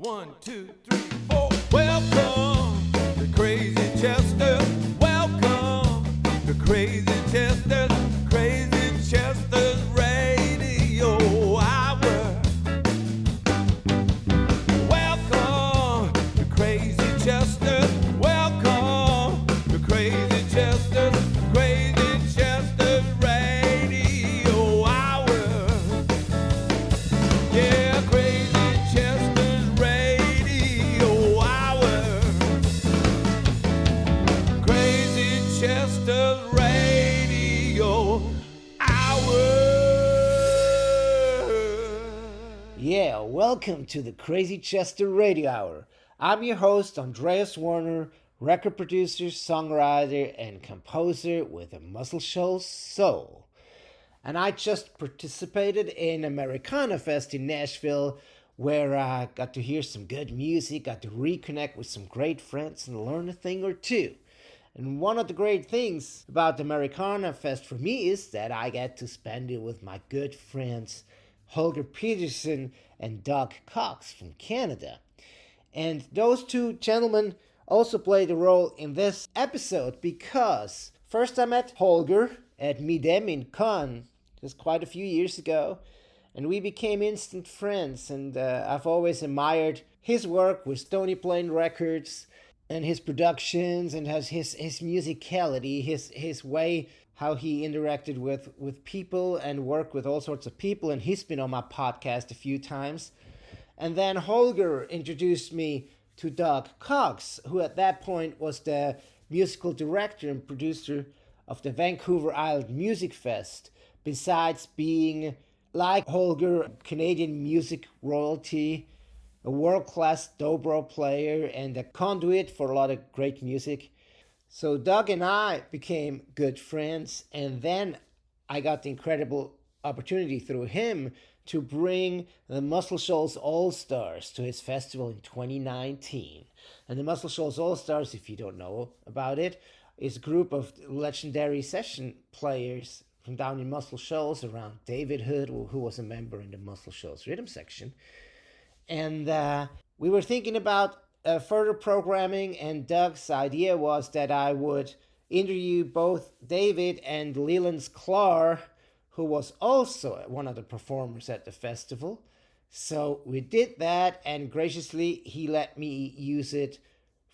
1, 2, 3, 4. Welcome to Crazy Chester. Welcome to Crazy Chester. Crazy Chester's Radio Hour. Welcome to Crazy Chester. Welcome to Crazy Chester. Crazy Chester's Radio Hour. Yeah, Crazy Chester's Radio Hour. Crazy Chester's Radio Hour. Yeah, welcome to the Crazy Chester Radio Hour. I'm your host, Andreas Werner, record producer, songwriter, and composer with a Muscle Shoals Soul. And I just participated in Americana Fest in Nashville, where I got to hear some good music, got to reconnect with some great friends, and learn a thing or two. And one of the great things about the Americana Fest for me is that I get to spend it with my good friends Holger Peterson and Doug Cox from Canada. And those two gentlemen also played a role in this episode because first I met Holger at Midem in Cannes just quite a few years ago, and we became instant friends, and I've always admired his work with Stony Plain Records and his productions and his musicality, his way how he interacted with people and worked with all sorts of people, and he's been on my podcast a few times. And then Holger introduced me to Doug Cox, who at that point was the musical director and producer of the Vancouver Island MusicFest, besides being, like Holger, Canadian music royalty, a world-class dobro player, and a conduit for a lot of great music. So Doug and I became good friends, and then I got the incredible opportunity through him to bring the Muscle Shoals All-Stars to his festival in 2019. And the Muscle Shoals All-Stars, if you don't know about it, is a group of legendary session players from down in Muscle Shoals around David Hood, who was a member in the Muscle Shoals Rhythm Section. And we were thinking about further programming, and Doug's idea was that I would interview both David and Leland Sklar, who was also one of the performers at the festival. So we did that, and graciously he let me use it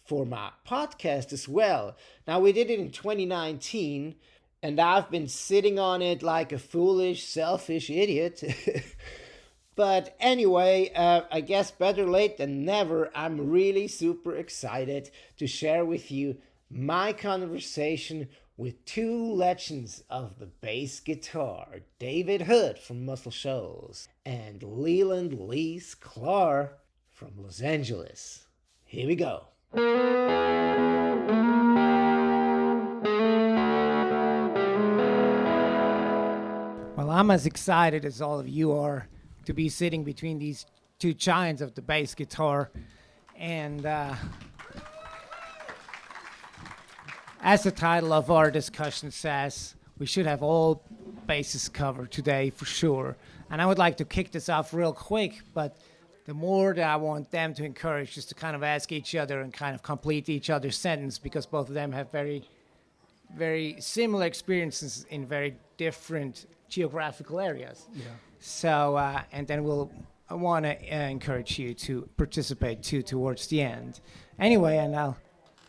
for my podcast as well. Now, we did it in 2019, and I've been sitting on it like a foolish, selfish idiot. But anyway, I guess better late than never. I'm really super excited to share with you my conversation with two legends of the bass guitar, David Hood from Muscle Shoals and Leland Sklar from Los Angeles. Here we go. Well, I'm as excited as all of you are to be sitting between these two giants of the bass guitar. And as the title of our discussion says, we should have all bases covered today for sure. And I would like to kick this off real quick, but the more that I want them to encourage is to kind of ask each other and kind of complete each other's sentence, because both of them have very, very similar experiences in very different geographical areas. Yeah. So, and then I want to encourage you to participate too towards the end. Anyway, and I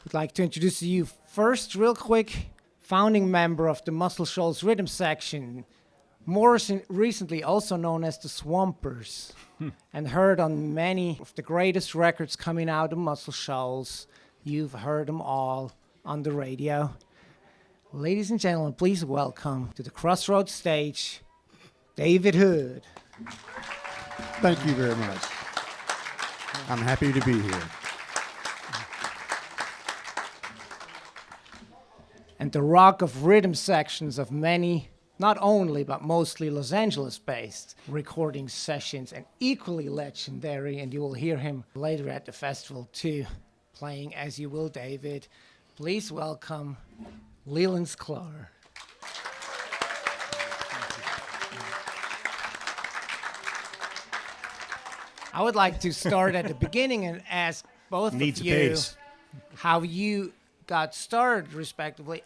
would like to introduce you first, real quick, founding member of the Muscle Shoals Rhythm Section, more recently also known as the Swampers, and heard on many of the greatest records coming out of Muscle Shoals. You've heard them all on the radio. Ladies and gentlemen, please welcome to the Crossroads stage, David Hood. Thank you very much. I'm happy to be here. And the rock of rhythm sections of many, not only, but mostly Los Angeles-based recording sessions, and equally legendary, and you will hear him later at the festival too, playing As You Will, David. Please welcome Leland Sklar. I would like to start at the beginning and ask both Needs of you bass. how you got started, respectively,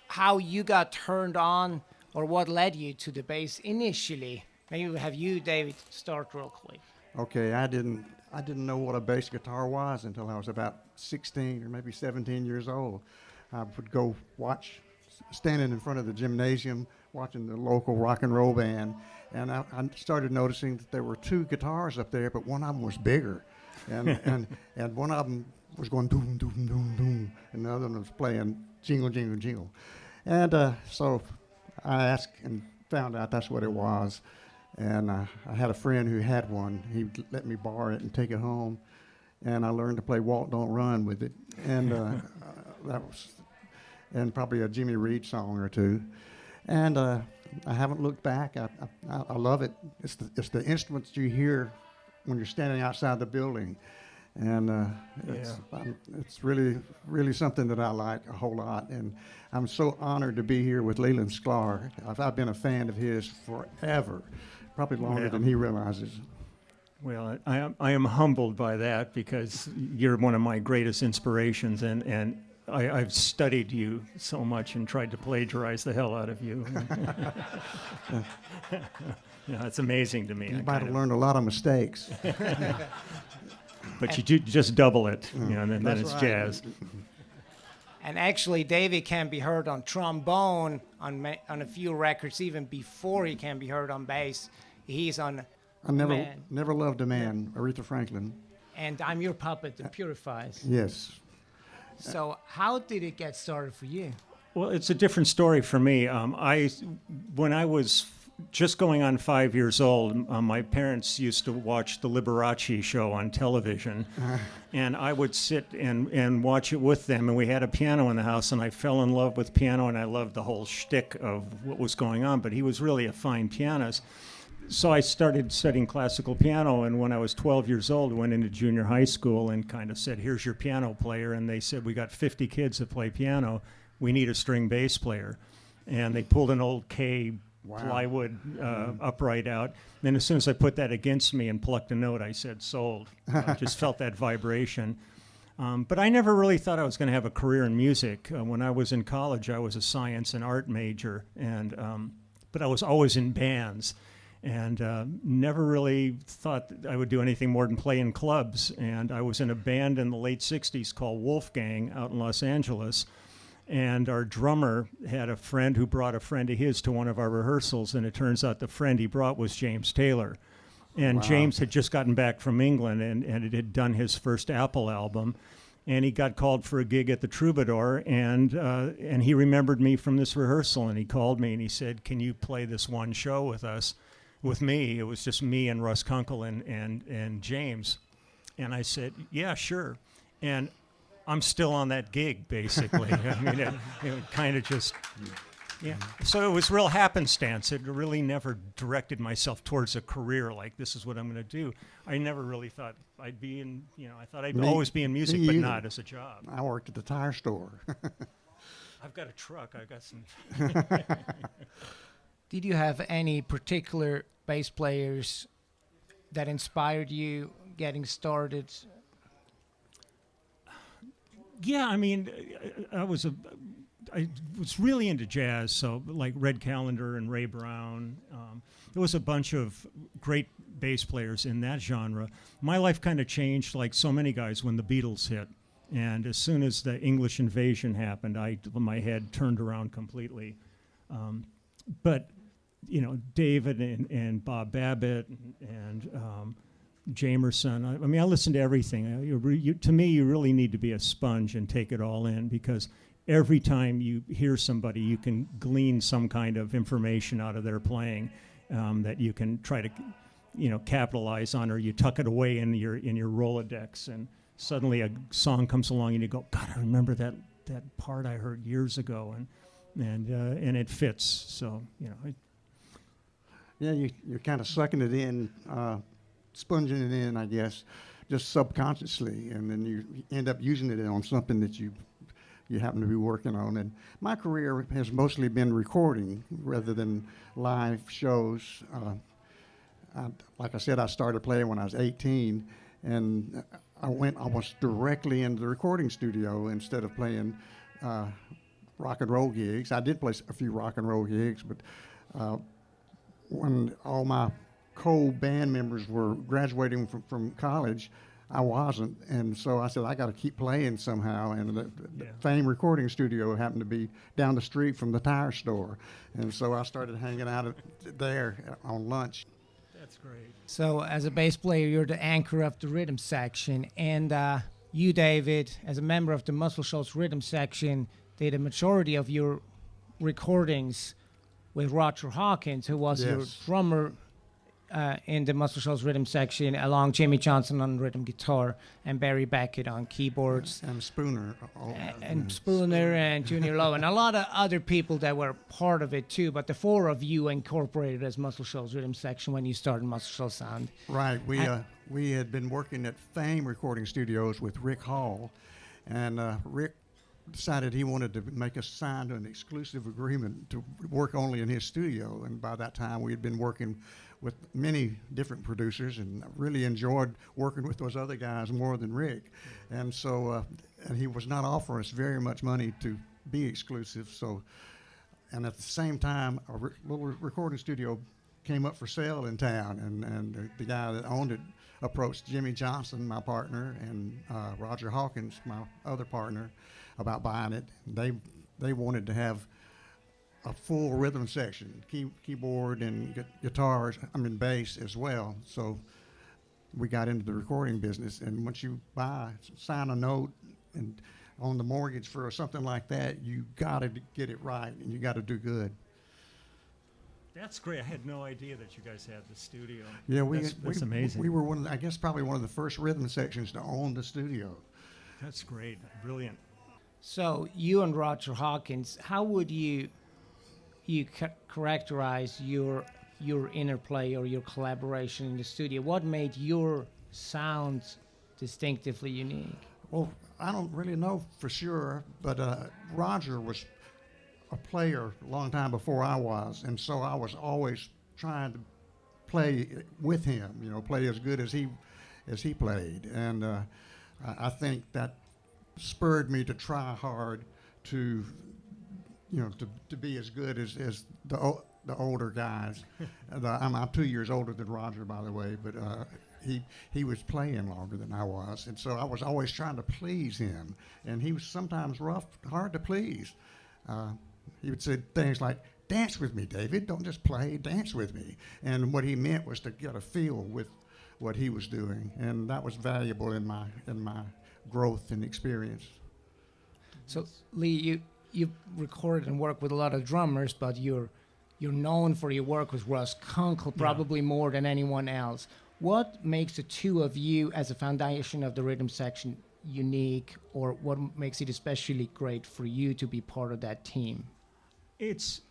how you got turned on, or what led you to the bass initially. Maybe we'll have you, David, start real quick. Okay, I didn't know what a bass guitar was until I was about 16 or maybe 17 years old. I would go standing in front of the gymnasium, watching the local rock and roll band, and I started noticing that there were two guitars up there, but one of them was bigger, and one of them was going doom, doom, doom, doom, and the other one was playing jingle, jingle, jingle. And so I asked and found out that's what it was. And I had a friend who had one. He let me borrow it and take it home, and I learned to play "Walk Don't Run" with it, and and probably a Jimmy Reed song or two, and I haven't looked back. I love it. It's the instruments you hear when you're standing outside the building, and it's really something that I like a whole lot, and I'm so honored to be here with Leland Sklar. I've been a fan of his forever. Probably longer than he realizes. Well, I am humbled by that because you're one of my greatest inspirations, and I've studied you so much and tried to plagiarize the hell out of you. It's amazing to me. You might have learned a lot of mistakes. But you just double it, and then it's right. Jazz. And actually, David can be heard on trombone on a few records, even before he can be heard on bass. He's on I never loved a man, Aretha Franklin. And I'm Your Puppet, The Purifies. Yes. So how did it get started for you? Well, it's a different story for me. When I was just going on 5 years old, my parents used to watch the Liberace show on television, and I would sit and watch it with them, and we had a piano in the house, and I fell in love with piano, and I loved the whole shtick of what was going on, but he was really a fine pianist. So I started studying classical piano, and when I was 12 years old, I went into junior high school and kind of said, here's your piano player, and they said, we got 50 kids that play piano, we need a string bass player. And they pulled an old K plywood upright out. Then as soon as I put that against me and plucked a note, I said, sold. I just felt that vibration. But I never really thought I was going to have a career in music. When I was in college, I was a science and art major, but I was always in bands. And never really thought that I would do anything more than play in clubs. And I was in a band in the late 60s called Wolfgang out in Los Angeles. And our drummer had a friend who brought a friend of his to one of our rehearsals, and it turns out the friend he brought was James Taylor. And James had just gotten back from England and had done his first Apple album. And he got called for a gig at the Troubadour, and he remembered me from this rehearsal, and he called me and he said, can you play this one show with us? With me, it was just me and Russ Kunkel and James. And I said, yeah, sure. And I'm still on that gig, basically. I mean, it kind of just, yeah. So it was real happenstance. It really never directed myself towards a career like this is what I'm going to do. I never really thought I'd be in, I thought I'd always be in music, but not as a job. I worked at the tire store. I've got a truck. I've got some. Did you have any particular bass players that inspired you getting started? Yeah, I mean, I was really into jazz, so like Red Callender and Ray Browne. There was a bunch of great bass players in that genre. My life kind of changed, like so many guys, when the Beatles hit. And as soon as the English invasion happened, my head turned around completely. But David and Bob Babbitt and Jamerson. I mean, I listen to everything. To me, you really need to be a sponge and take it all in, because every time you hear somebody, you can glean some kind of information out of their playing that you can try to, capitalize on, or you tuck it away in your Rolodex, and suddenly a song comes along and you go, God, I remember that part I heard years ago, and it fits. So Yeah, you're kind of sucking it in, sponging it in, I guess, just subconsciously, and then you end up using it on something that you happen to be working on. And my career has mostly been recording rather than live shows. like I said, I started playing when I was 18, and I was directly into the recording studio instead of playing rock and roll gigs. I did play a few rock and roll gigs, but when all my co-band members were graduating from college, I wasn't, and so I said, I got to keep playing somehow, and the Fame recording studio happened to be down the street from the tire store, and so I started hanging out there on lunch. That's great. So as a bass player, you're the anchor of the rhythm section, and you, David, as a member of the Muscle Shoals Rhythm Section, did a majority of your recordings with Roger Hawkins, who was your drummer in the Muscle Shoals Rhythm Section, along Jimmy Johnson on rhythm guitar and Barry Beckett on keyboards. And Spooner. And Spooner and Junior Lowe and a lot of other people that were part of it too, but the four of you incorporated as Muscle Shoals Rhythm Section when you started Muscle Shoals Sound. Right. We had been working at Fame Recording Studios with Rick Hall, and Rick decided he wanted to make us sign an exclusive agreement to work only in his studio, and by that time we had been working with many different producers and really enjoyed working with those other guys more than Rick. And so and he was not offering us very much money to be exclusive. So, and at the same time, a little recording studio came up for sale in town, and the guy that owned it approached Jimmy Johnson, my partner, and Roger Hawkins, my other partner, about buying it. They wanted to have a full rhythm section, keyboard and bass as well. So we got into the recording business, and once you sign a note and on the mortgage for something like that, you got to get it right, and you got to do good. That's great. I had no idea that you guys had the studio. Yeah, that's amazing. We were probably one of the first rhythm sections to own the studio. That's great. Brilliant. So you and Roger Hawkins, how would you characterize your interplay or your collaboration in the studio? What made your sound distinctively unique? Well, I don't really know for sure, but Roger was a player a long time before I was, and so I was always trying to play with him, play as good as he played, and I think that spurred me to try hard to be as good as the older guys. I'm 2 years older than Roger, by the way, but he was playing longer than I was, and so I was always trying to please him, and he was sometimes hard to please. He would say things like, "Dance with me, David. Don't just play, dance with me." And what he meant was to get a feel with what he was doing, and that was valuable in my growth and experience. So, Lee, you recorded and worked with a lot of drummers, but you're known for your work with Russ Kunkel probably more than anyone else. What makes the two of you as a foundation of the rhythm section unique, or what makes it especially great for you to be part of that team? It's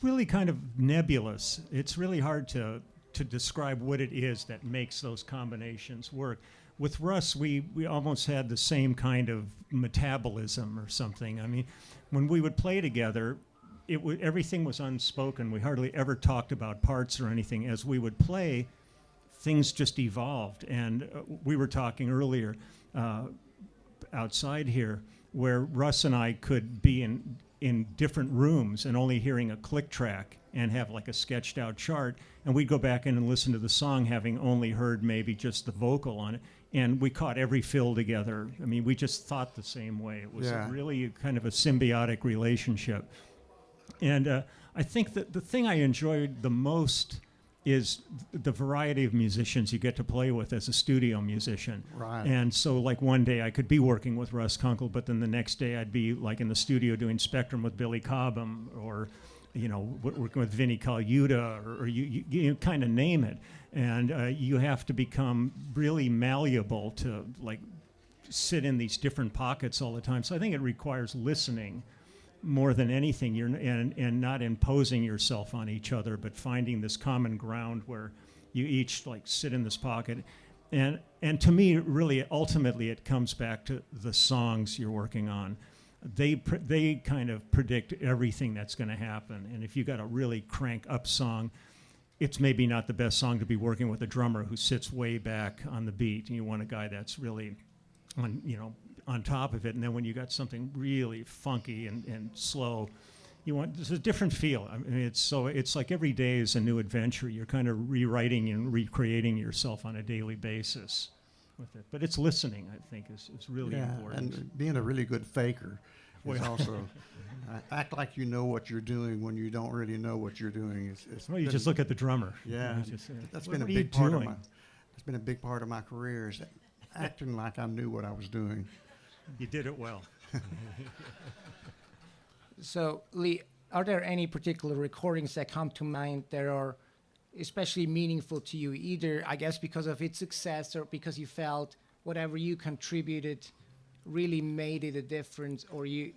really kind of nebulous. It's really hard to describe what it is that makes those combinations work. With Russ, we almost had the same kind of metabolism or something. I mean, when we would play together, everything was unspoken. We hardly ever talked about parts or anything. As we would play, things just evolved. And we were talking earlier outside here, where Russ and I could be in different rooms and only hearing a click track and have like a sketched out chart, and we'd go back in and listen to the song having only heard maybe just the vocal on it, and we caught every fill together. I mean, we just thought the same way. It was really kind of a symbiotic relationship. And I think that the thing I enjoyed the most is the variety of musicians you get to play with as a studio musician. Right. And so like one day I could be working with Russ Kunkel, but then the next day I'd be like in the studio doing Spectrum with Billy Cobham, or working with Vinnie Colaiuta, or you kind of name it. And you have to become really malleable to like sit in these different pockets all the time. So I think it requires listening more than anything, and not imposing yourself on each other, but finding this common ground where you each like sit in this pocket. And to me, really, ultimately, it comes back to the songs you're working on. They kind of predict everything that's going to happen. And if you got a really crank up song, it's maybe not the best song to be working with a drummer who sits way back on the beat, and you want a guy that's really on top of it. And then when you got something really funky and slow, there's a different feel. I mean, it's like every day is a new adventure. You're kind of rewriting and recreating yourself on a daily basis with it. But it's listening, I think, is really important. And being a really good faker is also act like you know what you're doing when you don't really know what you're doing. You just look at the drummer. Yeah, that's been a what are you big part of doing? That's been a big part of my career, is acting like I knew what I was doing. You did it well. So, Lee, are there any particular recordings that come to mind that are especially meaningful to you, either, I guess, because of its success or because you felt whatever you contributed really made it a difference, or you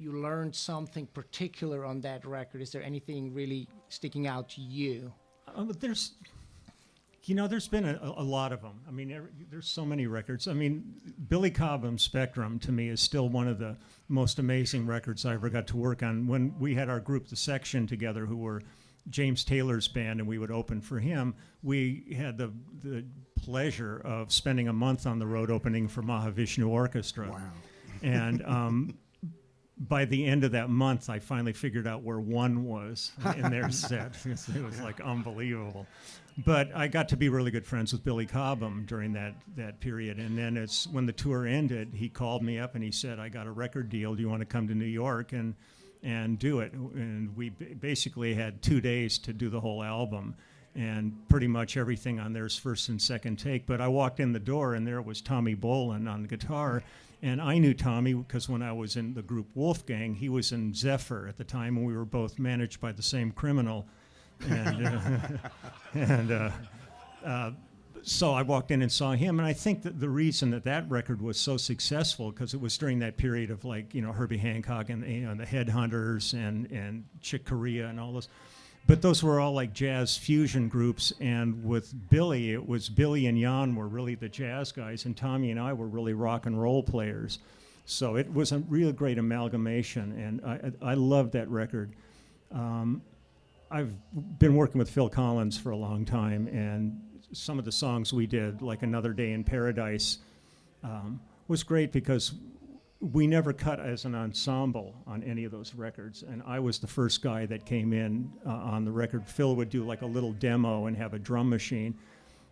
learned something particular on that record? Is there anything really sticking out to you? There's been a lot of them. I mean, there's so many records. I mean, Billy Cobham's Spectrum, to me, is still one of the most amazing records I ever got to work on. When we had our group, The Section, together, who were James Taylor's band, and we would open for him, we had the pleasure of spending a month on the road opening for Mahavishnu Orchestra. Wow. And by the end of that month, I finally figured out where one was in their set. It was like unbelievable. But I got to be really good friends with Billy Cobham during that period. And then when the tour ended, he called me up and he said, I got a record deal. Do you want to come to New York and do it? And we basically had 2 days to do the whole album. And pretty much everything on there's first and second take. But I walked in the door, and there was Tommy Bolin on the guitar. And I knew Tommy because when I was in the group Wolfgang, he was in Zephyr at the time, and we were both managed by the same criminal. So I walked in and saw him, and I think that the reason that record was so successful, because it was during that period of Herbie Hancock and the Headhunters and Chick Corea and all those. But those were all like jazz fusion groups, and with Billy, it was Billy and Jan were really the jazz guys, and Tommy and I were really rock and roll players. So it was a real great amalgamation, and I loved that record. I've been working with Phil Collins for a long time, and some of the songs we did, like Another Day in Paradise, was great because we never cut as an ensemble on any of those records, and I was the first guy that came in on the record. Phil would do like a little demo and have a drum machine,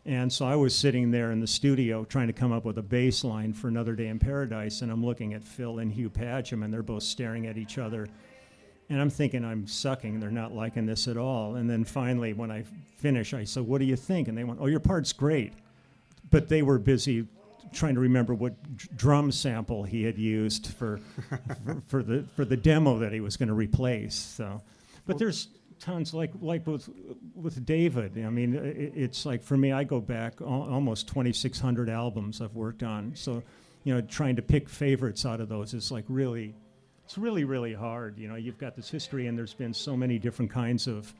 and so I was sitting there in the studio trying to come up with a bass line for Another Day in Paradise, and I'm looking at Phil and Hugh Patcham, and they're both staring at each other, and I'm thinking I'm sucking. They're not liking this at all. And then finally, when I finish, I said, "What do you think?" And they went, "Oh, your part's great," but they were busy trying to remember what drum sample he had used for the demo that he was going to replace. So, but there's tons like with David. I mean, it's like for me, I go back almost 2,600 albums I've worked on. So, trying to pick favorites out of those is like it's really hard. You've got this history, and there's been so many different kinds of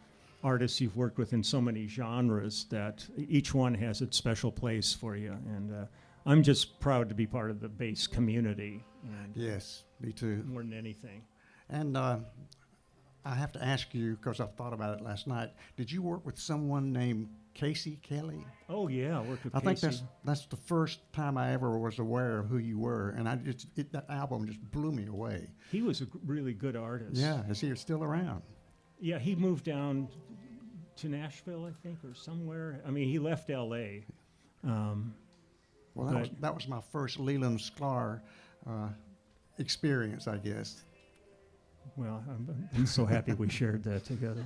artists you've worked with in so many genres that each one has its special place for you. And I'm just proud to be part of the bass community. Yes, me too. More than anything. And I have to ask you, because I thought about it last night, did you work with someone named Casey Kelly? Oh, yeah, I worked with I Casey. think that's the first time I ever was aware of who you were, and that album just blew me away. He was a really good artist. Yeah, is he still around? Yeah, he moved down to Nashville, I think, or somewhere. I mean, he left L.A., Well, that was my first Leland Sklar experience, I guess. Well, I'm so happy we shared that together.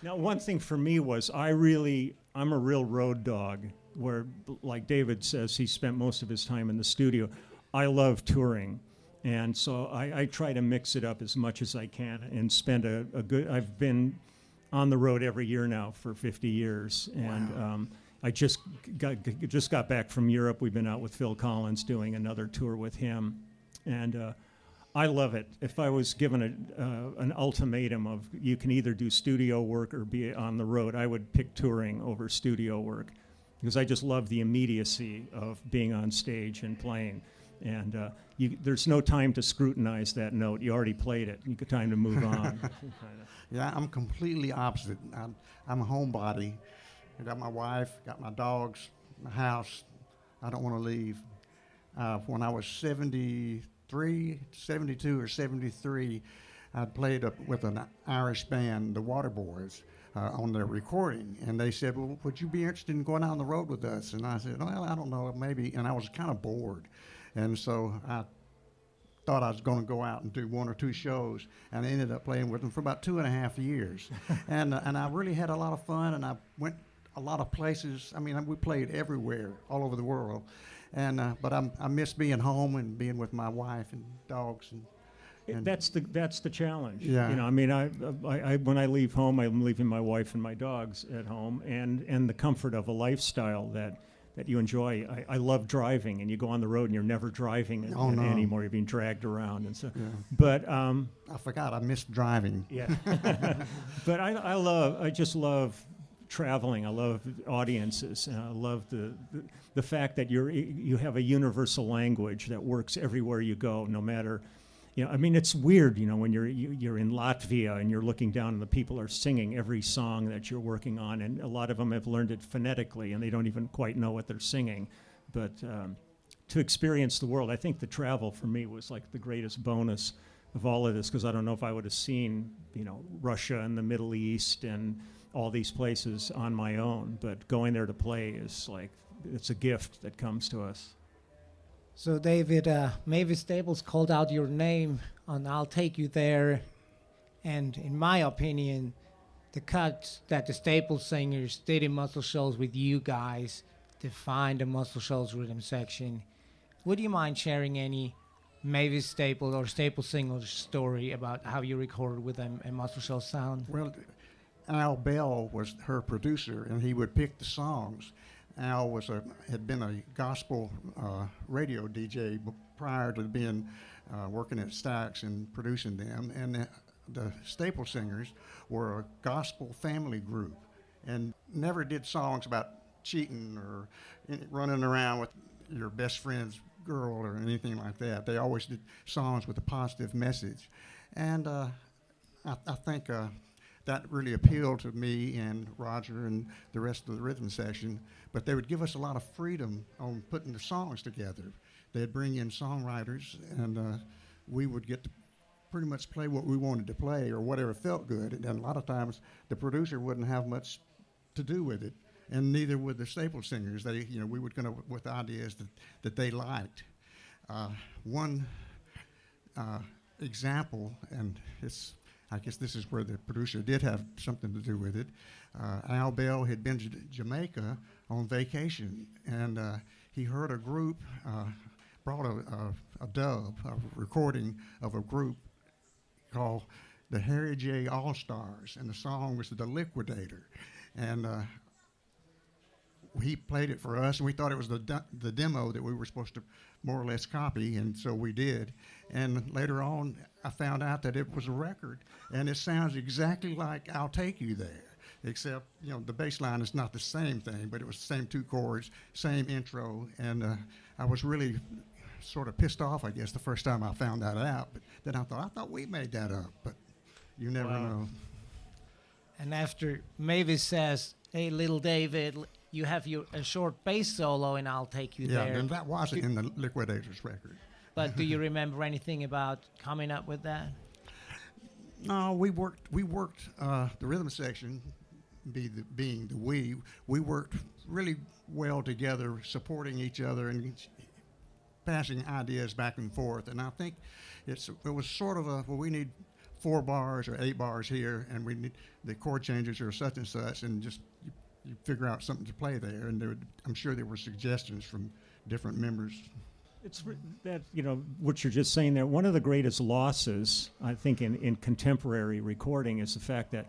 Now, one thing for me was I'm a real road dog, where, like David says, he spent most of his time in the studio. I love touring, and so I try to mix it up as much as I can and spend I've been on the road every year now for 50 years, and wow. I just got back from Europe. We've been out with Phil Collins doing another tour with him, and I love it. If I was given an ultimatum of you can either do studio work or be on the road, I would pick touring over studio work, because I just love the immediacy of being on stage and playing. And there's no time to scrutinize that note. You already played it. You got time to move on. Yeah, I'm completely opposite. I'm a homebody. I got my wife, got my dogs, my house. I don't want to leave. When I was 72 or 73, I played with an Irish band, the Waterboys, on their recording. And they said, well, would you be interested in going out on the road with us? And I said, well, I don't know, maybe. And I was kind of bored. And so I thought I was going to go out and do 1 or 2 shows, and I ended up playing with them for about 2.5 years. and I really had a lot of fun, and I went a lot of places. I mean, we played everywhere, all over the world. And but I miss being home and being with my wife and dogs. And that's the challenge. Yeah. You know, I mean, I when I leave home, I'm leaving my wife and my dogs at home, and the comfort of a lifestyle that you enjoy. I love driving, and you go on the road and you're never driving anymore. You're being dragged around and so. Yeah. But I forgot I missed driving. Yeah. But I just love traveling. I love audiences, and I love the fact that you have a universal language that works everywhere you go, no matter. You know, I mean, it's weird, you know, when you're in Latvia and you're looking down and the people are singing every song that you're working on, and a lot of them have learned it phonetically and they don't even quite know what they're singing. But to experience the world, I think the travel for me was like the greatest bonus of all of this, because I don't know if I would have seen, you know, Russia and the Middle East and all these places on my own. But going there to play is like, it's a gift that comes to us. So, David, Mavis Staples called out your name on I'll Take You There. And in my opinion, the cuts that the Staples singers did in Muscle Shoals with you guys defined the Muscle Shoals Rhythm Section. Would you mind sharing any Mavis Staples or Staples singers story about how you recorded with them and Muscle Shoals sound? Well, Al Bell was her producer, and he would pick the songs. Al had been a gospel radio DJ prior to being working at Stax and producing them, and the Staple Singers were a gospel family group, and never did songs about cheating or running around with your best friend's girl or anything like that. They always did songs with a positive message, and I think that really appealed to me and Roger and the rest of the rhythm section. But they would give us a lot of freedom on putting the songs together. They'd bring in songwriters, and we would get to pretty much play what we wanted to play or whatever felt good. And a lot of times the producer wouldn't have much to do with it, and neither would the Staple Singers. We would come up with ideas that they liked. One example, and I guess this is where the producer did have something to do with it. Al Bell had been to Jamaica on vacation, and he heard a group brought a dub, a recording of a group called the Harry J. All-Stars, and the song was The Liquidator. And he played it for us, and we thought it was the demo that we were supposed to more or less copy, and so we did. And later on, I found out that it was a record, and it sounds exactly like I'll Take You There, except, the bass line is not the same thing, but it was the same 2 chords, same intro, and I was really sort of pissed off, I guess, the first time I found that out. But then I thought we made that up, but you never know. And after Mavis says, "Hey, little David, you have a short bass solo, and I'll take you there." Yeah, and that wasn't in the Liquidators record. But do you remember anything about coming up with that? No, we worked the rhythm section, being the we worked really well together, supporting each other and passing ideas back and forth. And I think it was sort of we need 4 bars or 8 bars here, and we need the chord changes or such and such, and just you figure out something to play there. And I'm sure there were suggestions from different members. It's that, what you're just saying there, one of the greatest losses, I think, in contemporary recording is the fact that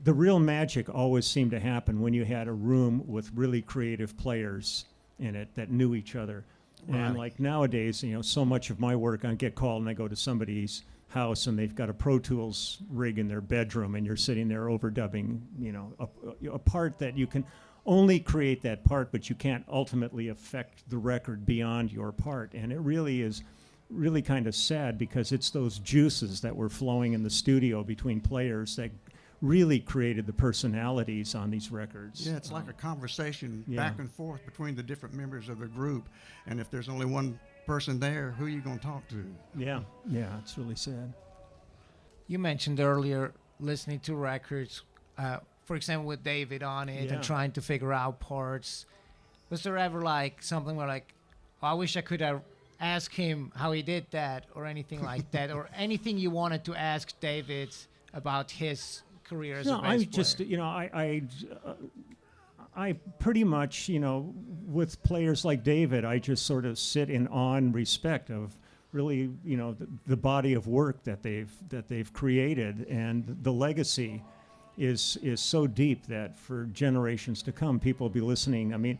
the real magic always seemed to happen when you had a room with really creative players in it that knew each other. Right. And like nowadays, so much of my work, I get called and I go to somebody's house and they've got a Pro Tools rig in their bedroom and you're sitting there overdubbing, a part that you can only create that part, but you can't ultimately affect the record beyond your part. And it really is really kind of sad, because it's those juices that were flowing in the studio between players that really created the personalities on these records. Yeah, it's like a conversation Yeah. back and forth between the different members of the group. And if there's only one person there, who are you going to talk to? Yeah, it's really sad. You mentioned earlier listening to records, for example, with David on it Yeah. and trying to figure out parts. Was there ever like something where like, oh, I wish I could have asked him how he did that, or anything like that, or anything you wanted to ask David about his career as a bass player? just, I pretty much, with players like David, I just sort of sit in awe and respect of really, the body of work that they've created, and the legacy is so deep that for generations to come, people will be listening. I mean,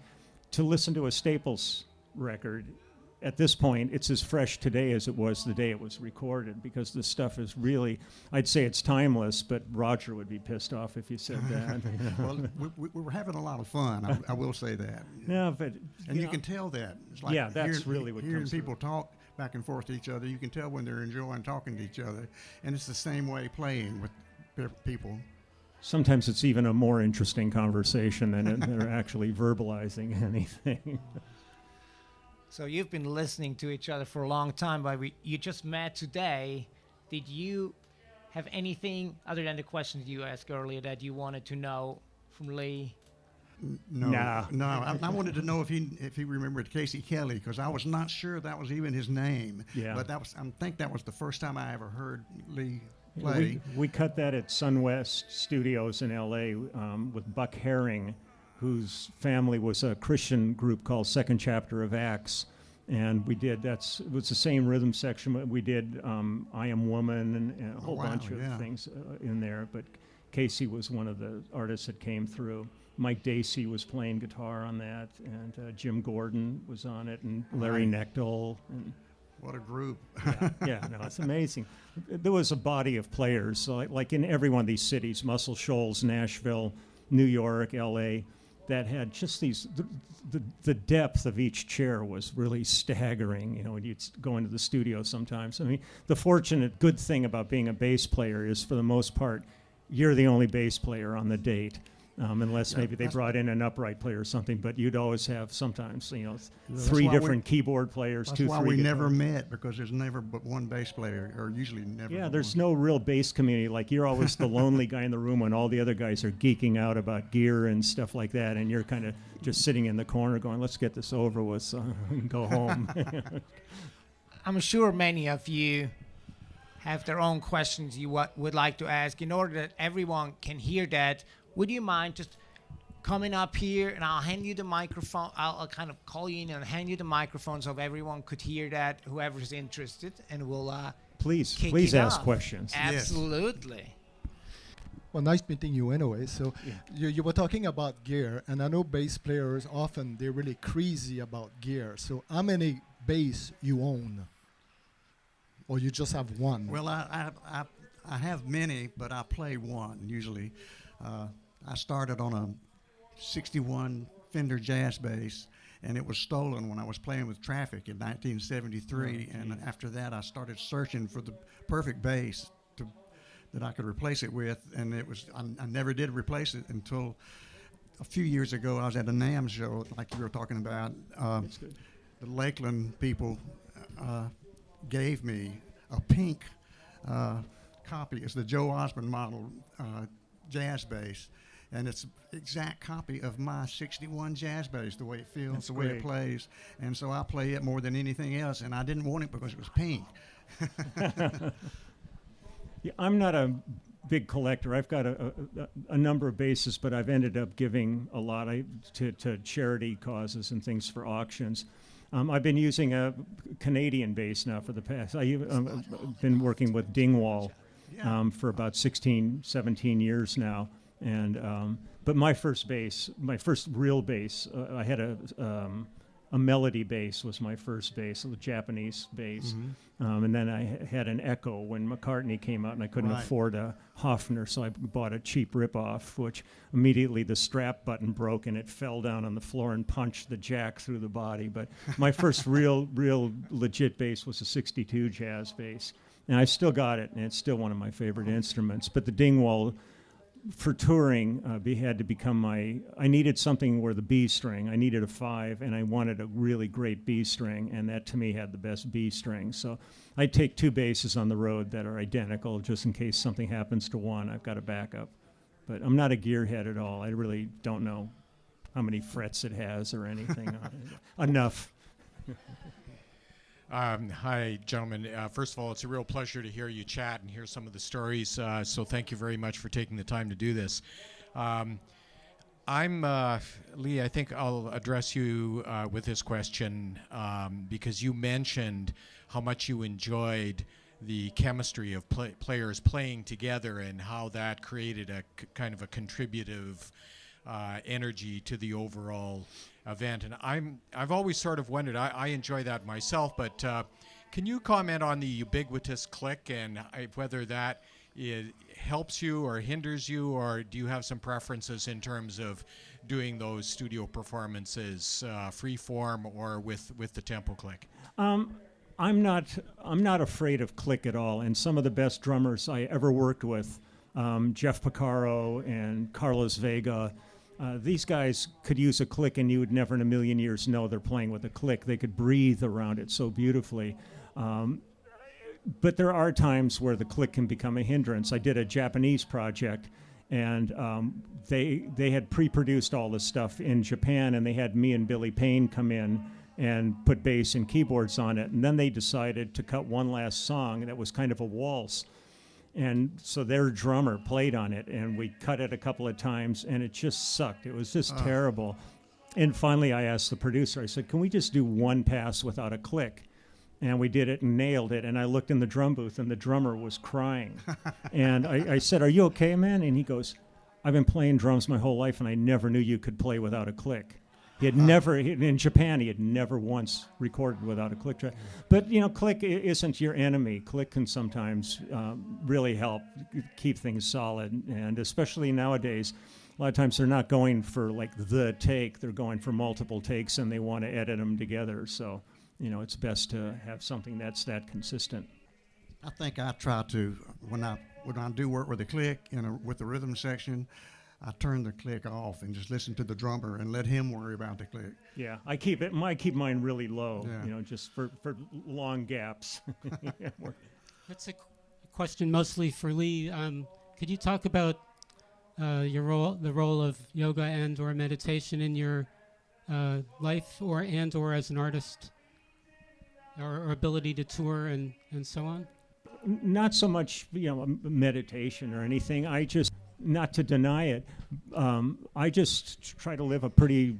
to listen to a Staples record at this point, it's as fresh today as it was the day it was recorded, because this stuff is really, I'd say it's timeless, but Roger would be pissed off if you said that. Well, we were having a lot of fun. I will say that. Yeah, but And you can tell that. It's like Yeah, that's really what hearing comes through. people talk back and forth to each other. You can tell when they're enjoying talking to each other, and it's the same way playing with people. sometimes it's even a more interesting conversation than they're actually verbalizing anything. So you've been listening to each other for a long time, but you just met today. Did you have anything other than the questions you asked earlier that you wanted to know from Lee? No, Nah. no. I wanted to know if he remembered Casey Kelly, because I was not sure that was even his name. Yeah. But I think that was the first time I ever heard Lee play. We cut that at Sunwest Studios in L.A. With Buck Herring, whose family was a Christian group called Second Chapter of Acts. And it was the same rhythm section, but we did I Am Woman and a whole bunch of things in there. But Casey was one of the artists that came through. Mike Dacey was playing guitar on that, and Jim Gordon was on it, and Larry Knechtel. And What a group. it's amazing. There was a body of players, so like in every one of these cities, Muscle Shoals, Nashville, New York, L.A., that had just these, the depth of each chair was really staggering, when you'd go into the studio sometimes. I mean, the fortunate good thing about being a bass player is, for the most part, you're the only bass player on the date. Unless maybe they brought in an upright player or something, but you'd always have sometimes, three different keyboard players, That's three why we never guitars. met, because there's never but one bass player, or usually never. Yeah, but there's one. no real bass community. Like, you're always the lonely guy in the room when all the other guys are geeking out about gear and stuff like that, and you're kind of just sitting in the corner going, let's get this over with so we can go home. I'm sure many of you have their own questions you would like to ask. In order that everyone can hear that, would you mind just coming up here, and I'll hand you the microphone. I'll kind of call you in and hand you the microphone so everyone could hear that, whoever's interested, and we'll Please kick it ask off. questions. Absolutely. Well, nice meeting you anyway. So you were talking about gear, and I know bass players often, they're really crazy about gear. So how many bass you own? Or you just have one? Well, I have many, but I play one usually. I started on a 61 Fender jazz bass, and it was stolen when I was playing with Traffic in 1973. And after that, I started searching for the perfect bass that I could replace it with, and I never did replace it until a few years ago. I was at a NAMM show, like you were talking about. The Lakeland people gave me a pink copy. It's the Joe Osmond model jazz bass, and it's an exact copy of my 61 jazz bass, the way it feels, That's the way great. it plays. And so I play it more than anything else, and I didn't want it because it was pink. Yeah, I'm not a big collector. I've got a number of basses, but I've ended up giving a lot to charity causes and things for auctions. I've been using a Canadian bass now for the past. I've been working with Dingwall for about 16, 17 years now. And but my first real bass, I had a a melody bass was my first bass, a Japanese bass. And then I had an Echo when McCartney came out, and I couldn't Right. afford a Hofner, so I bought a cheap ripoff, which immediately the strap button broke and it fell down on the floor and punched the jack through the body. But my first real legit bass was a 62 jazz bass. And I still got it, and it's still one of my favorite instruments. But the Dingwall, for touring, had to become I needed something where the B string, I needed a 5, and I wanted a really great B string, and that to me had the best B string. So I take 2 basses on the road that are identical, just in case something happens to one, I've got a backup. But I'm not a gearhead at all. I really don't know how many frets it has or anything on it. Enough. Hi, gentlemen. First of all, it's a real pleasure to hear you chat and hear some of the stories. So thank you very much for taking the time to do this. Lee, I think I'll address you with this question because you mentioned how much you enjoyed the chemistry of players playing together and how that created a kind of a contributive energy to the overall event. And I've always sort of wondered, I enjoy that myself, but can you comment on the ubiquitous click and whether that helps you or hinders you, or do you have some preferences in terms of doing those studio performances free form or with the tempo click? I'm not afraid of click at all, and some of the best drummers I ever worked with, Jeff Porcaro and Carlos Vega, these guys could use a click and you would never in a million years know they're playing with a click. They could breathe around it so beautifully. But there are times where the click can become a hindrance. I did a Japanese project, and they had pre-produced all this stuff in Japan, and they had me and Billy Payne come in and put bass and keyboards on it. And then they decided to cut one last song that was kind of a waltz. And so their drummer played on it, and we cut it a couple of times, and it just sucked. It was just terrible. And finally, I asked the producer, I said, can we just do one pass without a click? And we did it and nailed it. And I looked in the drum booth, and the drummer was crying. And I said, are you okay, man? And he goes, I've been playing drums my whole life, and I never knew you could play without a click. He had never, in Japan, he had never once recorded without a click track. But, click isn't your enemy. Click can sometimes really help keep things solid. And especially nowadays, a lot of times they're not going for like the take, they're going for multiple takes, and they want to edit them together. So, it's best to have something that's that consistent. I think I try to, when I do work with a click with the rhythm section, I turn the click off and just listen to the drummer and let him worry about the click. Yeah, I keep mine really low, Yeah. Just for long gaps. That's a question mostly for Lee. Could you talk about the role of yoga and or meditation in your life or as an artist, or ability to tour and so on? Not so much, meditation or anything. I just, not to deny it, I just try to live a pretty,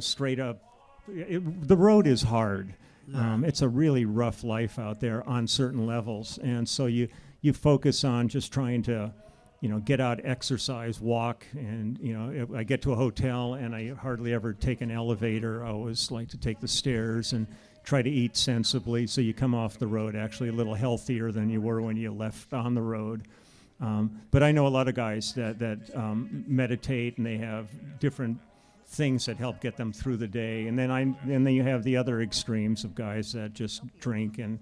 straight up. The road is hard. It's a really rough life out there on certain levels, and so you focus on just trying to, get out, exercise, walk, and if I get to a hotel and I hardly ever take an elevator. I always like to take the stairs and try to eat sensibly, so you come off the road actually a little healthier than you were when you left on the road. But I know a lot of guys that meditate, and they have different things that help get them through the day. And then you have the other extremes of guys that just drink and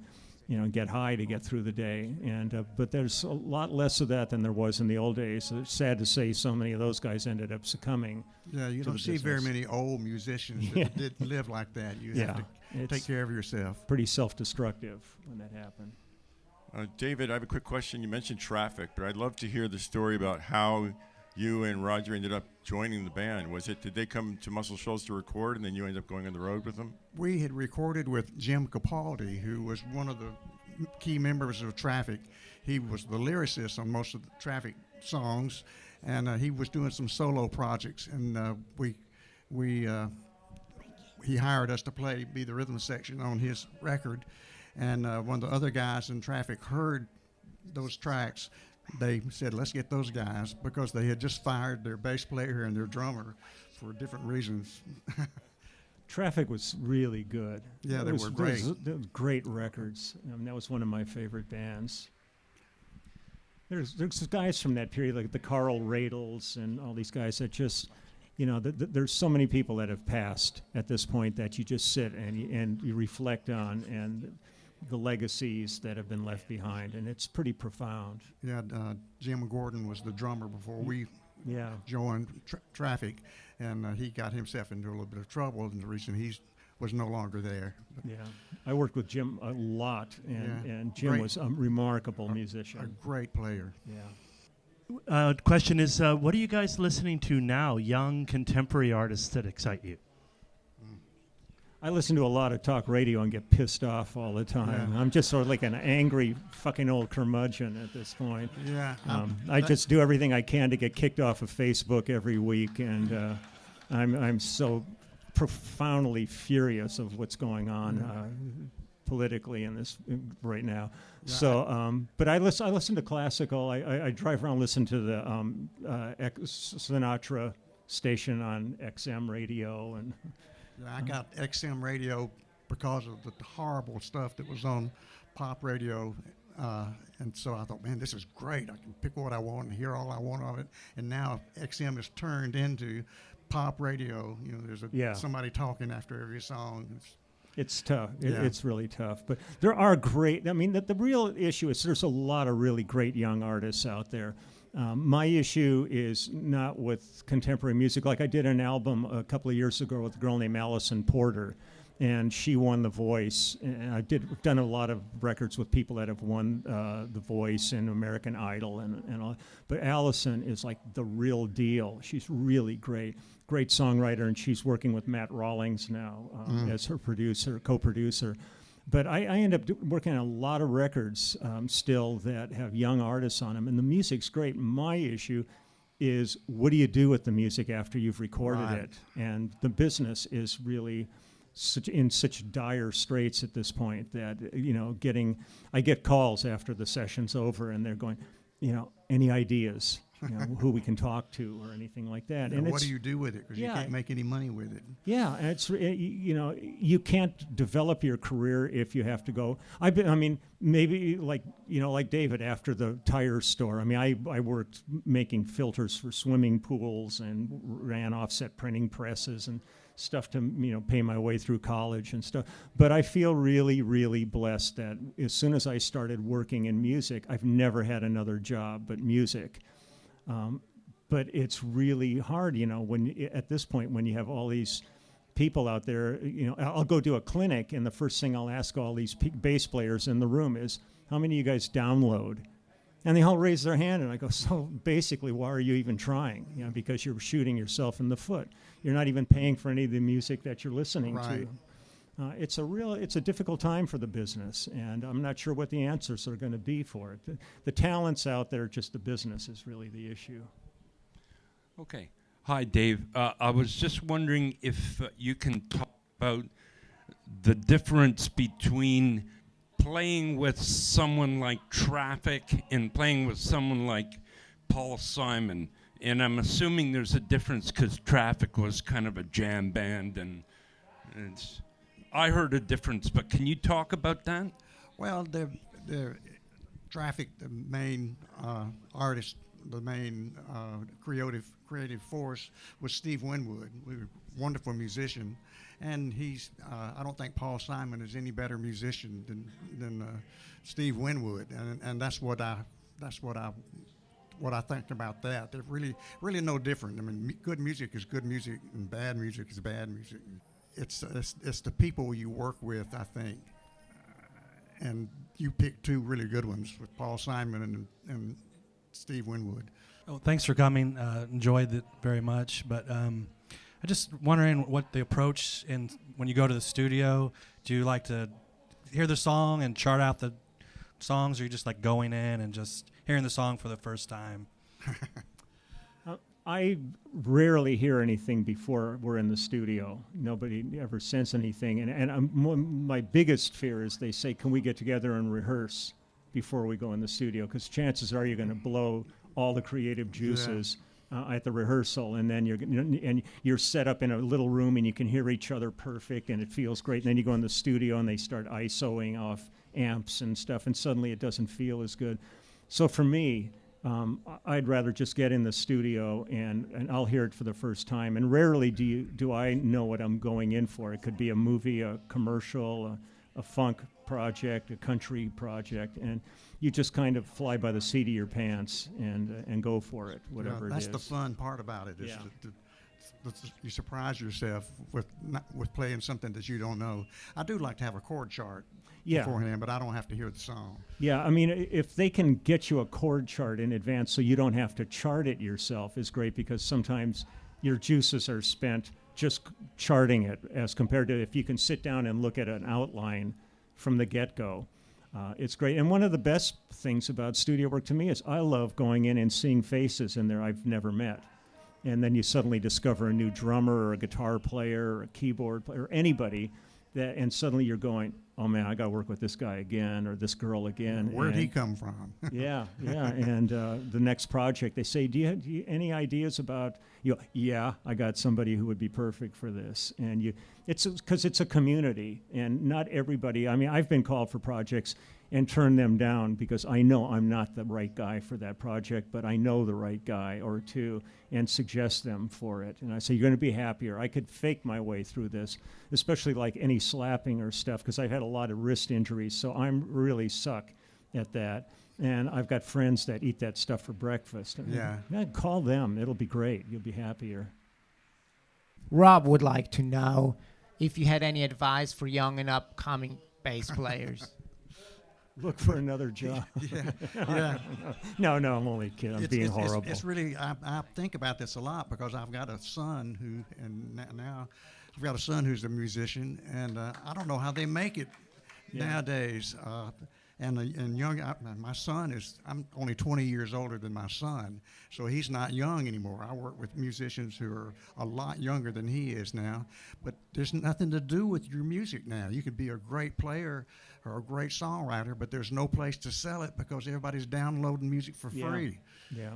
get high to get through the day. And but there's a lot less of that than there was in the old days. It's sad to say so many of those guys ended up succumbing. Yeah, you to don't the see very many old musicians that didn't live like that. You have to take care of yourself. Pretty self-destructive when that happened. David, I have a quick question. You mentioned traffic, but I'd love to hear the story about how you and Roger ended up joining the band. Did they come to Muscle Shoals to record, and then you ended up going on the road with them? We had recorded with Jim Capaldi, who was one of the key members of Traffic. He was the lyricist on most of the Traffic songs, and he was doing some solo projects, and he hired us to be the rhythm section on his record. And when the other guys in Traffic heard those tracks, they said, let's get those guys, because they had just fired their bass player and their drummer for different reasons. Traffic was really good. Yeah, they were great. They were great records. That was one of my favorite bands. There's guys from that period, like the Carl Radels and all these guys that just, there's so many people that have passed at this point that you just sit and you reflect on, and the legacies that have been left behind, and it's pretty profound. Yeah, Jim Gordon was the drummer before we joined Traffic, and he got himself into a little bit of trouble, and the reason he was no longer there. Yeah, I worked with Jim a lot, and Jim was a remarkable musician. A great player. Yeah. Question is, what are you guys listening to now, young contemporary artists that excite you? I listen to a lot of talk radio and get pissed off all the time. I'm just sort of like an angry fucking old curmudgeon at this point. Yeah. I just do everything I can to get kicked off of Facebook every week, and I'm so profoundly furious of what's going on politically in this right now. Yeah, So, but I listen to classical. I drive around, listen to the Sinatra station on XM radio, and I got XM radio because of the horrible stuff that was on pop radio, and so I thought, man, this is great. I can pick what I want and hear all I want of it. And now XM is turned into pop radio. There's somebody talking after every song. It's tough. It's really tough. But there are great. I mean, the real issue is there's a lot of really great young artists out there. My issue is not with contemporary music. Like I did an album a couple of years ago with a girl named Allison Porter, and she won The Voice. And I've done a lot of records with people that have won The Voice and American Idol and all. But Allison is like the real deal. She's really great songwriter, and she's working with Matt Rawlings now as her co-producer. But I end up working on a lot of records still that have young artists on them, and the music's great. My issue is, what do you do with the music after you've recorded it? And the business is really in such dire straits at this point that, I get calls after the session's over, and they're going, any ideas? Who we can talk to or anything like that. And what do you do with it? Because you can't make any money with it. Yeah, and it's you can't develop your career if you have to go. Maybe like David after the tire store. I worked making filters for swimming pools and ran offset printing presses and stuff to pay my way through college and stuff. But I feel really, really blessed that as soon as I started working in music, I've never had another job but music. But it's really hard, at this point, when you have all these people out there, I'll go do a clinic, and the first thing I'll ask all these bass players in the room is, how many of you guys download? And they all raise their hand, and I go, so basically, why are you even trying? Because you're shooting yourself in the foot. You're not even paying for any of the music that you're listening to. It's a difficult time for the business, and I'm not sure what the answers are going to be for it. The talent's out there, just the business is really the issue. Okay. Hi, Dave. I was just wondering if you can talk about the difference between playing with someone like Traffic and playing with someone like Paul Simon. And I'm assuming there's a difference because Traffic was kind of a jam band, and it's... I heard a difference, but can you talk about that? Well, the Traffic, the main artist, the main creative force was Steve Winwood. We were a wonderful musician, and he's. I don't think Paul Simon is any better musician than Steve Winwood, and that's what I think about that. They're really no different. Good music is good music, and bad music is bad music. It's the people you work with, I think, and you picked two really good ones with Paul Simon and Steve Winwood. Oh, thanks for coming. Enjoyed it very much. But I'm just wondering what the approach when you go to the studio. Do you like to hear the song and chart out the songs, or you just like going in and just hearing the song for the first time? I rarely hear anything before we're in the studio. Nobody ever sends anything. And my biggest fear is they say, can we get together and rehearse before we go in the studio? Because chances are you're going to blow all the creative juices at the rehearsal, and then you're set up in a little room and you can hear each other perfect and it feels great. And then you go in the studio and they start ISOing off amps and stuff, and suddenly it doesn't feel as good. So for me, I'd rather just get in the studio and I'll hear it for the first time. And rarely do I know what I'm going in for. It could be a movie, a commercial, a funk project, a country project, and you just kind of fly by the seat of your pants and go for it, whatever it is. That's the fun part about it. Is you surprise yourself with playing something that you don't know. I do like to have a chord chart beforehand, but I don't have to hear the song. Yeah, I mean, if they can get you a chord chart in advance so you don't have to chart it yourself is great, because sometimes your juices are spent just charting it as compared to if you can sit down and look at an outline from the get-go. It's great. And one of the best things about studio work to me is I love going in and seeing faces in there I've never met. And then you suddenly discover a new drummer or a guitar player or a keyboard player or anybody, and suddenly you're going, oh man, I got to work with this guy again or this girl again. Where'd he come from? yeah. And the next project, they say, do you any ideas about, yeah, I got somebody who would be perfect for this. And it's because it's a community, and not everybody, I mean, I've been called for projects and turned them down because I know I'm not the right guy for that project, but I know the right guy or two and suggest them for it. And I say, you're going to be happier. I could fake my way through this, especially like any slapping or stuff, because I've had a lot of wrist injuries, so I'm really suck at that. And I've got friends that eat that stuff for breakfast. Yeah. Call them. It'll be great. You'll be happier. Rob would like to know if you had any advice for young and upcoming bass players. Look for another job. Yeah. No, I'm only kidding. I'm being horrible. It's really, I think about this a lot because I've got a son now I've got a son who's a musician, and I don't know how they make it nowadays. And my son I'm only 20 years older than my son, so he's not young anymore. I work with musicians who are a lot younger than he is now, but there's nothing to do with your music now. You could be a great player or a great songwriter, but there's no place to sell it because everybody's downloading music for free. Yeah.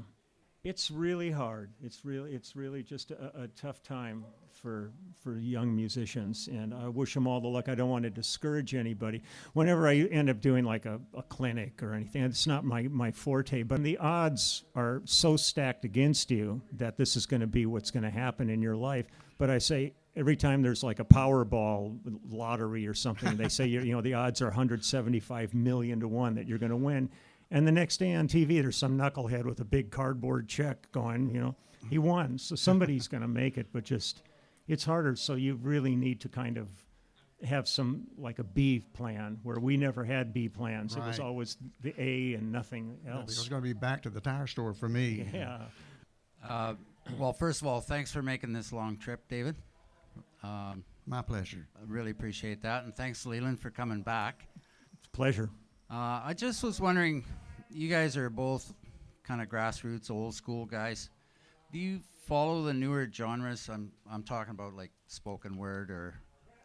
It's really hard. It's really just a tough time for young musicians, and I wish them all the luck. I don't want to discourage anybody. Whenever I end up doing like a clinic or anything, it's not my forte, but the odds are so stacked against you that this is going to be what's going to happen in your life. But I say, every time there's like a Powerball lottery or something, they say the odds are 175 million to 1 that you're going to win. And the next day on TV, there's some knucklehead with a big cardboard check going, he won. So somebody's going to make it, but it's harder. So you really need to kind of have some, like a B plan, where we never had B plans. Right. It was always the A and nothing else. It was going to be back to the tire store for me. Yeah. Well, first of all, thanks for making this long trip, David. My pleasure. I really appreciate that. And thanks, Leland, for coming back. It's a pleasure. I just was wondering, you guys are both kind of grassroots, old school guys. Do you follow the newer genres? I'm talking about like spoken word or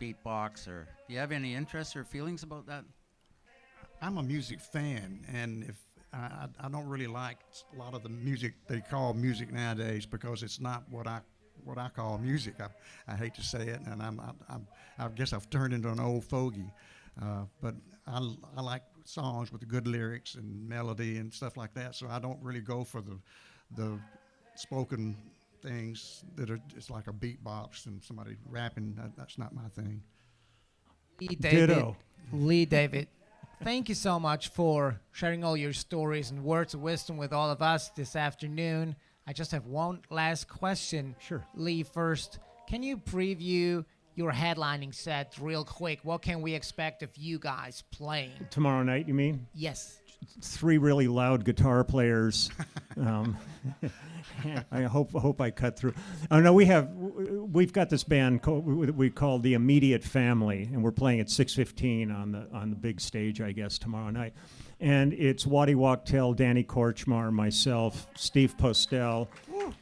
beatbox, or do you have any interest or feelings about that? I'm a music fan, and if I don't really like a lot of the music they call music nowadays because it's not what I call music. I hate to say it, and I guess I've turned into an old fogey. But I like songs with good lyrics and melody and stuff like that. So I don't really go for the spoken things that are just like a beatbox and somebody rapping. That's not my thing. Lee David, thank you so much for sharing all your stories and words of wisdom with all of us this afternoon. I just have one last question. Sure. Lee, first, can you preview your headlining set real quick? What can we expect of you guys playing? Tomorrow night, you mean? Yes. 3 really loud guitar players. I hope I cut through. Oh no, we've got this band we call the Immediate Family, and we're playing at 6:15 on the big stage, I guess, tomorrow night. And it's Waddy Wachtel, Danny Korchmar, myself, Steve Postel.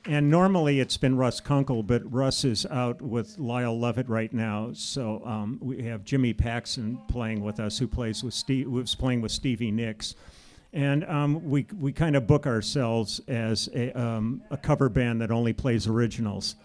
And normally it's been Russ Kunkel, but Russ is out with Lyle Lovett right now. So we have Jimmy Paxson playing with us, who was playing with Stevie Nicks. And we kind of book ourselves as a cover band that only plays originals.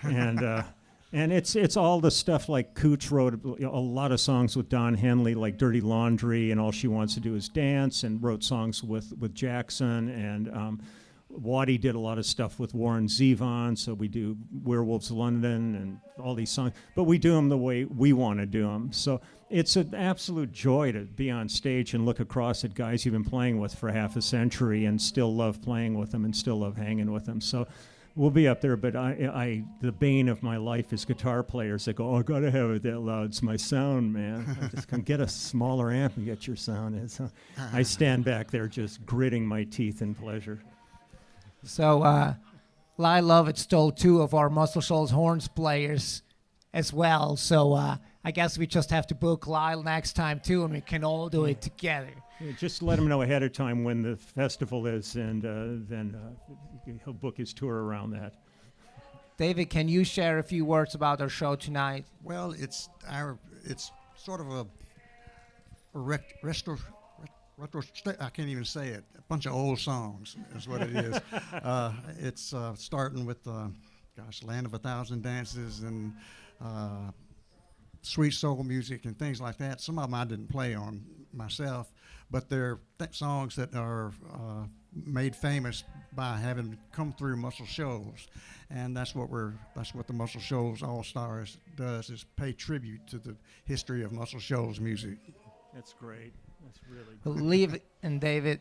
And it's all the stuff like Cooch wrote a lot of songs with Don Henley, like Dirty Laundry and All She Wants to Do Is Dance, and wrote songs with Jackson. And Waddy did a lot of stuff with Warren Zevon, so we do Werewolves of London and all these songs. But we do them the way we want to do them. So it's an absolute joy to be on stage and look across at guys you've been playing with for half a century and still love playing with them and still love hanging with them. So we'll be up there, but the bane of my life is guitar players that go, "Oh, I gotta have it that loud. It's my sound, man. I just can get a smaller amp and get your sound." So I stand back there just gritting my teeth in pleasure. So Lyle Lovett stole 2 of our Muscle Shoals horns players as well. So I guess we just have to book Lyle next time too, and we can all do it together. Yeah, just let him know ahead of time when the festival is, and then he'll book his tour around that. David, can you share a few words about our show tonight? Well, it's sort of a I can't even say it. A bunch of old songs is what it is. It's starting with, Land of a Thousand Dances and sweet soul music and things like that. Some of them I didn't play on myself, but they're songs that are made famous by having come through Muscle Shoals, and that's what the Muscle Shoals All Stars does, is pay tribute to the history of Muscle Shoals music. That's great. That's really Well, Lee and David,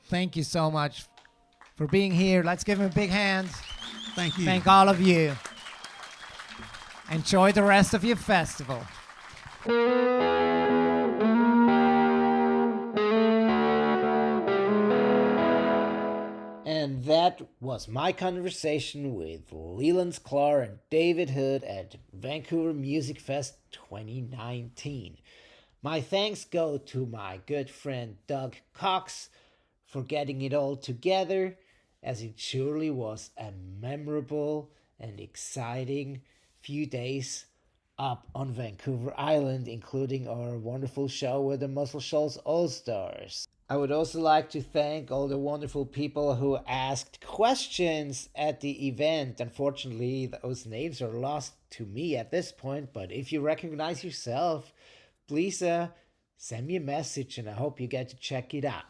thank you so much for being here. Let's give them a big hand. Thank you. Thank all of you. Enjoy the rest of your festival. And that was my conversation with Leland Sklar and David Hood at Vancouver MusicFest 2019. My thanks go to my good friend Doug Cox for getting it all together, as it surely was a memorable and exciting few days up on Vancouver Island, including our wonderful show with the Muscle Shoals All-Stars. I would also like to thank all the wonderful people who asked questions at the event. Unfortunately, those names are lost to me at this point, but if you recognize yourself, please send me a message, and I hope you get to check it out.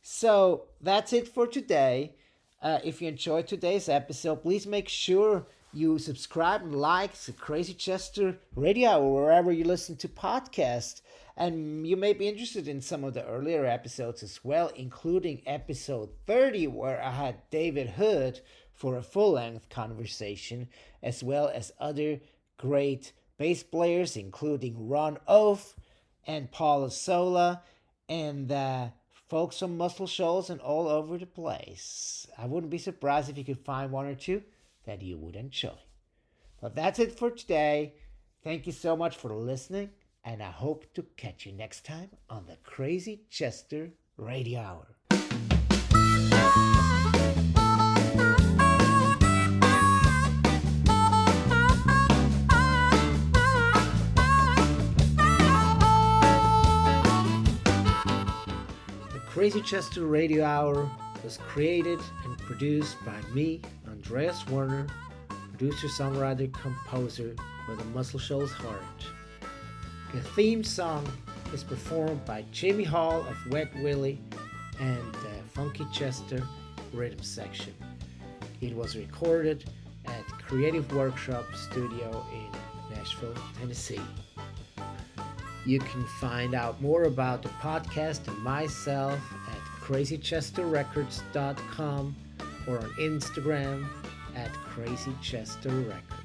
So that's it for today. If you enjoyed today's episode, please make sure you subscribe and like the Crazy Chester Radio Hour wherever you listen to podcasts. And you may be interested in some of the earlier episodes as well, including episode 30, where I had David Hood for a full-length conversation, as well as other great bass players, including Ron Oaf and Paul Sola, and folks from Muscle Shoals and all over the place. I wouldn't be surprised if you could find one or two that you would enjoy. But that's it for today. Thank you so much for listening, and I hope to catch you next time on the Crazy Chester Radio Hour. Crazy Chester Radio Hour was created and produced by me, Andreas Werner, producer, songwriter, composer with a Muscle Shoals heart. The theme song is performed by Jimmy Hall of Wet Willie and the Funky Chester Rhythm Section. It was recorded at Creative Workshop Studio in Nashville, Tennessee. You can find out more about the podcast and myself at crazychesterrecords.com or on Instagram at crazychesterrecords.